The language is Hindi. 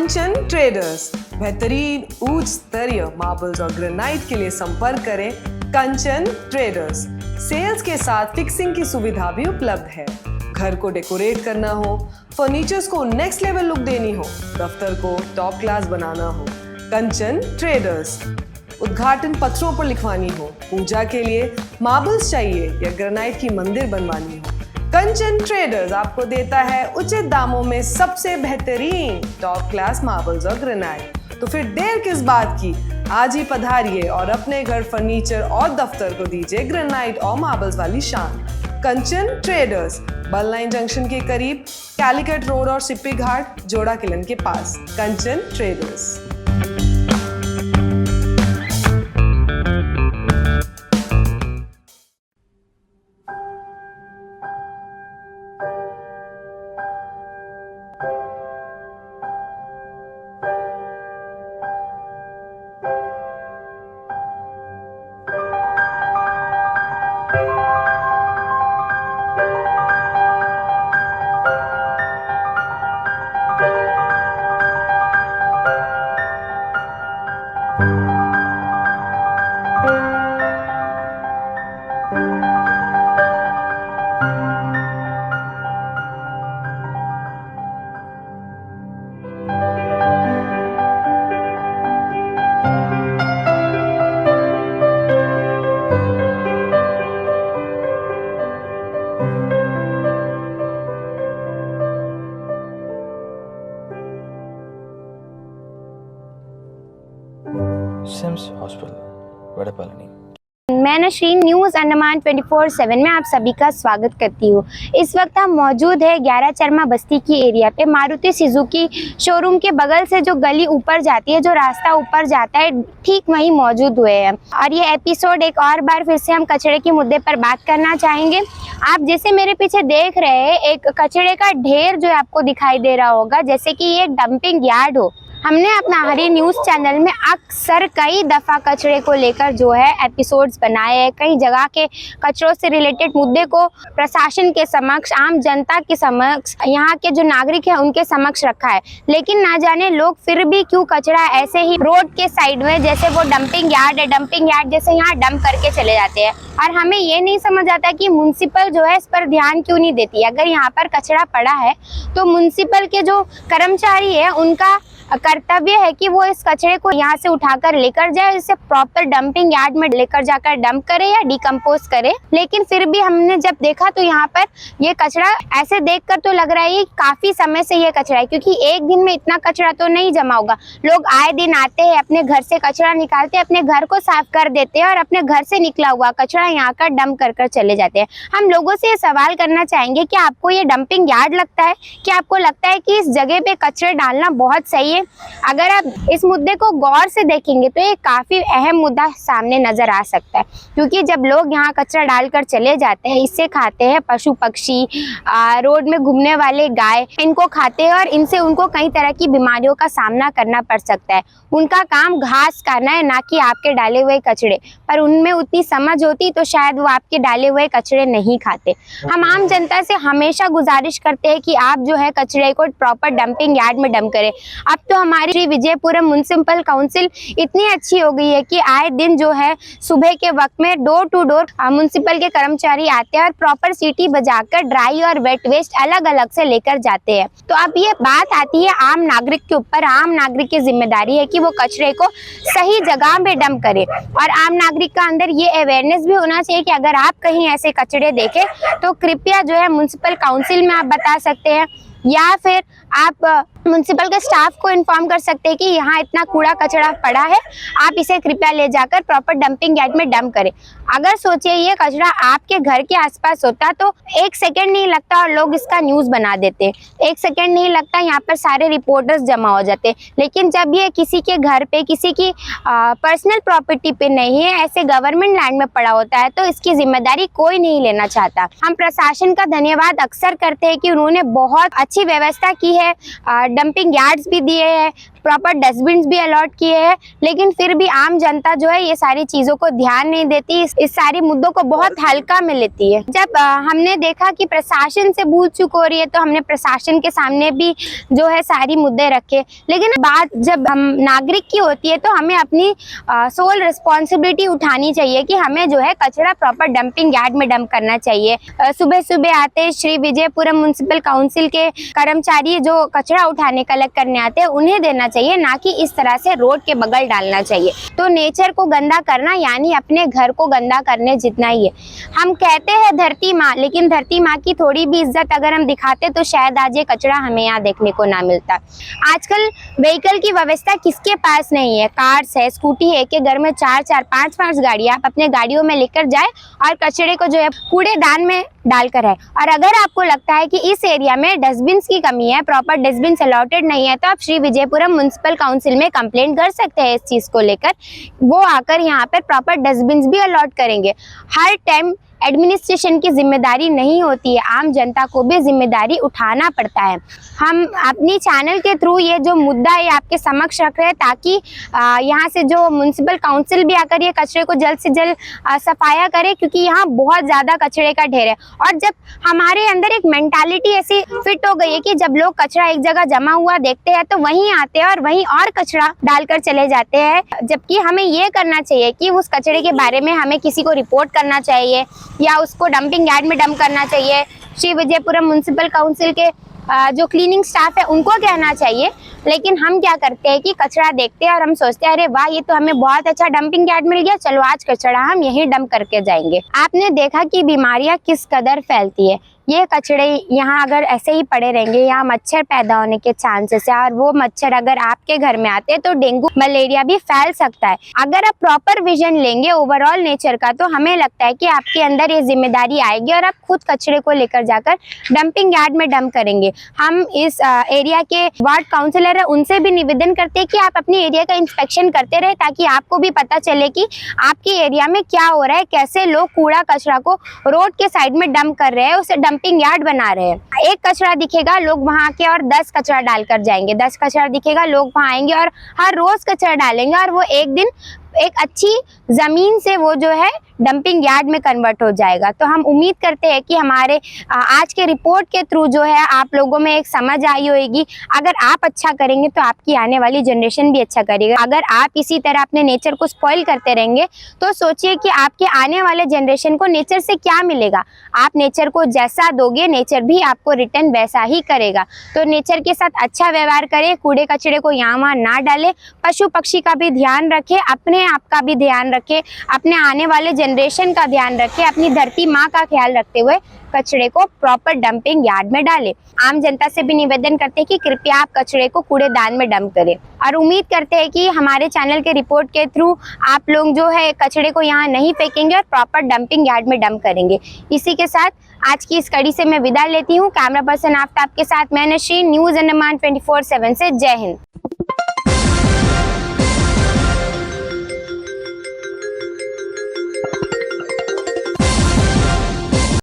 कंचन ट्रेडर्स, बेहतरीन उच्च स्तरीय मार्बल्स और ग्रेनाइट के लिए संपर्क करें कंचन ट्रेडर्स। सेल्स के साथ फिक्सिंग की सुविधा भी उपलब्ध है। घर को डेकोरेट करना हो, फर्नीचर्स को नेक्स्ट लेवल लुक देनी हो, दफ्तर को टॉप क्लास बनाना हो, कंचन ट्रेडर्स। उद्घाटन पत्रों पर लिखवानी हो, पूजा के लिए मार्बल्स चाहिए या ग्रेनाइट की मंदिर बनवानी हो, कंचन ट्रेडर्स आपको देता है उचित दामों में सबसे बेहतरीन टॉप क्लास मार्बल्स और ग्रेनाइट। तो फिर देर किस बात की, आज ही पधारिए और अपने घर फर्नीचर और दफ्तर को दीजिए ग्रेनाइट और मार्बल्स वाली शान। कंचन ट्रेडर्स, बल लाइन जंक्शन के करीब, कैलिकट रोड और सिप्पी घाट, जोड़ा किलन के पास। Kanchan traders. SIMS hospital, Vadapalani. मैं नशरीन न्यूज़ अंडमान 24/7 में आप सभी का स्वागत करती हूँ। इस वक्त हम मौजूद है 11 चरमा बस्ती की एरिया पे। मारुति सुजुकी शोरूम के बगल से जो गली ऊपर जाती है, जो रास्ता ऊपर जाता है, ठीक वहीं मौजूद हुए हैं। और ये एपिसोड एक और बार फिर से हम कचरे के मुद्दे पर बात करना चाहेंगे। आप जैसे मेरे पीछे देख रहे हैं, एक कचरे का ढेर जो आपको दिखाई दे रहा होगा, जैसे कि ये डंपिंग यार्ड हो। हमने अपना हरी न्यूज़ चैनल में अक्सर कई दफ़ा कचरे को लेकर जो है एपिसोड्स बनाए हैं। कई जगह के कचरों से रिलेटेड मुद्दे को प्रशासन के समक्ष, आम जनता के समक्ष, यहाँ के जो नागरिक हैं उनके समक्ष रखा है। लेकिन ना जाने लोग फिर भी क्यों कचरा ऐसे ही रोड के साइड में, जैसे वो डंपिंग यार्ड है, डंपिंग यार्ड जैसे यहाँ डंप करके चले जाते हैं। और हमें ये नहीं समझ आता कि म्युनिसिपल जो है इस पर ध्यान क्यों नहीं देती। अगर यहाँ पर कचरा पड़ा है तो म्युनिसिपल के जो कर्मचारी है उनका कर्तव्य है कि वो इस कचरे को यहाँ से उठाकर लेकर जाए, इसे प्रॉपर डंपिंग यार्ड में लेकर जाकर डंप करे या डिकम्पोज करे। लेकिन फिर भी हमने जब देखा तो यहाँ पर ये कचरा ऐसे देखकर तो लग रहा है काफी समय से ये कचरा है, क्योंकि एक दिन में इतना कचरा तो नहीं जमा होगा। लोग आए दिन आते हैं, अपने घर से कचरा निकालते हैं, अपने घर को साफ कर देते हैं और अपने घर से निकला हुआ कचरा यहाँ का डंप कर कर चले जाते हैं। हम लोगों से ये सवाल करना चाहेंगे कि आपको ये डंपिंग यार्ड लगता है? क्या आपको लगता है कि इस जगह पे कचरे डालना बहुत सही है? अगर आप इस मुद्दे को गौर से देखेंगे तो ये काफी अहम मुद्दा सामने नजर आ सकता है, क्योंकि जब लोग यहाँ कचरा डालकर चले जाते हैं, इससे खाते हैं पशु पक्षी, रोड में घूमने वाले गाय इनको खाते हैं और इनसे उनको कई तरह की बीमारियों का सामना करना पड़ सकता है। उनका काम घास खाना है, ना कि आपके डाले हुए कचरे। पर उनमें उतनी समझ होती तो शायद वो आपके डाले हुए कचरे नहीं खाते। हम आम जनता से हमेशा गुजारिश करते हैं कि आप जो है कचरे को प्रॉपर डंपिंग यार्ड में डंप करें। अब तो हमारी विजयपुरम म्युनिसिपल काउंसिल इतनी अच्छी हो गई है कि आए दिन जो है सुबह के वक्त में डोर टू डोर म्युनिसिपल के कर्मचारी आते हैं और प्रॉपर सीटी बजाकर ड्राई और वेट वेस्ट अलग अलग से लेकर जाते हैं। तो अब ये बात आती है आम नागरिक के ऊपर। आम नागरिक की जिम्मेदारी है कि वो कचरे को सही जगह में डंप करे। और आम नागरिक का अंदर ये अवेयरनेस भी होना चाहिए कि अगर आप कहीं ऐसे कचरे देखें तो कृपया जो है म्युनिसिपल काउंसिल में आप बता सकते हैं, या फिर आप म्युनिसिपल के स्टाफ को इन्फॉर्म कर सकते हैं कि यहाँ इतना कूड़ा कचरा पड़ा है, आप इसे कृपया ले जाकर प्रॉपर डंपिंग यार्ड में डंप करें। अगर सोचिए ये कचरा आपके घर के आसपास होता तो 1 सेकंड नहीं लगता और लोग इसका न्यूज़ बना देते। 1 सेकंड नहीं लगता, यहाँ पर सारे रिपोर्टर्स जमा हो जाते। लेकिन जब ये किसी के घर पे, किसी की पर्सनल प्रॉपर्टी पे नहीं है, ऐसे गवर्नमेंट लैंड में पड़ा होता है, तो इसकी जिम्मेदारी कोई नहीं लेना चाहता। हम प्रशासन का धन्यवाद अक्सर करते हैं कि उन्होंने बहुत अच्छी व्यवस्था की है है, डंपिंग यार्ड्स भी दिए हैं, प्रॉपर डस्टबिन भी अलॉट किए हैं, लेकिन फिर भी आम जनता जो है ये सारी चीज़ों को ध्यान नहीं देती, इस सारी मुद्दों को बहुत हल्का में लेती है। जब हमने देखा कि प्रशासन से भूल चूक हो रही है तो हमने प्रशासन के सामने भी जो है सारी मुद्दे रखे, लेकिन बात जब हम नागरिक की होती है तो हमें अपनी सोल रिस्पॉन्सिबिलिटी उठानी चाहिए कि हमें जो है कचरा प्रॉपर डंपिंग यार्ड में डंप करना चाहिए। सुबह सुबह आते श्री विजयपुरम म्युनिसिपल काउंसिल के कर्मचारी जो कचरा उठाने कलेक्ट करने आते हैं उन्हें देना चाहिए, ना कि इस तरह से रोड के बगल डालना चाहिए। तो नेचर को गंदा करना यानी अपने घर को गंदा करने जितना ही है। हम कहते हैं धरती माँ, लेकिन धरती माँ की थोड़ी भी इज्जत अगर हम दिखाते तो शायद आज ये कचरा हमें यहाँ देखने को ना मिलता। आजकल व्हीकल की व्यवस्था किसके पास नहीं है, कार्स है, स्कूटी है, कि घर में 4-4, 5-5 गाड़ियाँ आप अपने गाड़ियों में लेकर जाए और कचरे को जो है कूड़ेदान में डालकर है। और अगर आपको लगता है कि इस एरिया में डस्टबिन की कमी है, प्रॉपर डस्टबिन अलॉटेड नहीं है, तो आप श्री विजयपुरम म्युनिसिपल काउंसिल में कंप्लेंट कर सकते हैं इस चीज़ को लेकर। वो आकर यहाँ पर प्रॉपर डस्टबिन भी अलॉट करेंगे। हर टाइम एडमिनिस्ट्रेशन की जिम्मेदारी नहीं होती है, आम जनता को भी जिम्मेदारी उठाना पड़ता है। हम अपनी चैनल के थ्रू ये जो मुद्दा है आपके समक्ष रख रहे हैं ताकि यहाँ से जो म्युनिसिपल काउंसिल भी आकर ये कचरे को जल्द से जल्द सफाया करे, क्योंकि यहाँ बहुत ज़्यादा कचरे का ढेर है। और जब हमारे अंदर एक मेंटालिटी ऐसी फिट हो गई है कि जब लोग कचरा एक जगह जमा हुआ देखते हैं तो वहीं आते हैं और वहीं और कचरा डालकर चले जाते हैं, जबकि हमें ये करना चाहिए कि उस कचरे के बारे में हमें किसी को रिपोर्ट करना चाहिए या उसको डंपिंग यार्ड में डंप करना चाहिए। श्री विजयपुरम म्युनिसिपल काउंसिल के जो क्लीनिंग स्टाफ है उनको कहना चाहिए। लेकिन हम क्या करते हैं कि कचरा देखते हैं और हम सोचते हैं अरे वाह ये तो हमें बहुत अच्छा डंपिंग यार्ड मिल गया, चलो आज कचरा हम यहीं डंप करके जाएंगे। आपने देखा कि बीमारियां किस कदर फैलती है। ये कचड़े यहाँ अगर ऐसे ही पड़े रहेंगे, यहाँ मच्छर पैदा होने के चांसेस है, और वो मच्छर अगर आपके घर में आते हैं तो डेंगू मलेरिया भी फैल सकता है। अगर आप प्रॉपर विजन लेंगे ओवरऑल नेचर का तो हमें लगता है कि आपके अंदर ये जिम्मेदारी आएगी और आप खुद कचरे को लेकर जाकर डंपिंग यार्ड में डंप करेंगे। हम इस एरिया के वार्ड काउंसिलर है उनसे भी निवेदन करते हैं कि आप अपने एरिया का इंस्पेक्शन करते रहे ताकि आपको भी पता चले कि आपके एरिया में क्या हो रहा है, कैसे लोग कूड़ा कचरा को रोड के साइड में डंप कर रहे हैं, उसे डंपिंग यार्ड बना रहे हैं। एक कचरा दिखेगा लोग वहां आके और 10 कचरा डालकर जाएंगे, 10 कचरा दिखेगा लोग वहां आएंगे और हर रोज कचरा डालेंगे और वो एक दिन एक अच्छी जमीन से वो जो है डंपिंग यार्ड में कन्वर्ट हो जाएगा। तो हम उम्मीद करते हैं कि हमारे आज के रिपोर्ट के थ्रू जो है आप लोगों में एक समझ आई होगी। अगर आप अच्छा करेंगे तो आपकी आने वाली जनरेशन भी अच्छा करेगा। अगर आप इसी तरह अपने नेचर को स्पॉइल करते रहेंगे तो सोचिए कि आपके आने वाले जनरेशन को नेचर से क्या मिलेगा। आप नेचर को जैसा दोगे नेचर भी आपको रिटर्न वैसा ही करेगा। तो नेचर के साथ अच्छा व्यवहार करें, कूड़े कचरे को यहाँ वहाँ ना डालें, पशु पक्षी का भी ध्यान रखें, अपने आप का भी ध्यान रखें, अपने आने वाले जनरेशन का ध्यान रखें, अपनी धरती माँ का ख्याल रखते हुए कचरे को प्रॉपर डंपिंग यार्ड में डालें। आम जनता से भी निवेदन करते हैं कि कृपया आप कचरे को कूड़ेदान में डंप करें और उम्मीद करते हैं कि हमारे चैनल के रिपोर्ट के थ्रू आप लोग जो है कचरे को यहाँ नहीं फेंकेंगे और प्रॉपर डंपिंग यार्ड में डंप करेंगे। इसी के साथ आज की इस कड़ी से मैं विदा लेती हूँ। कैमरा पर्सन आफ्ताब के साथ मैं नशीन, न्यूज़ अंडमान 24/7 से। जय हिंद।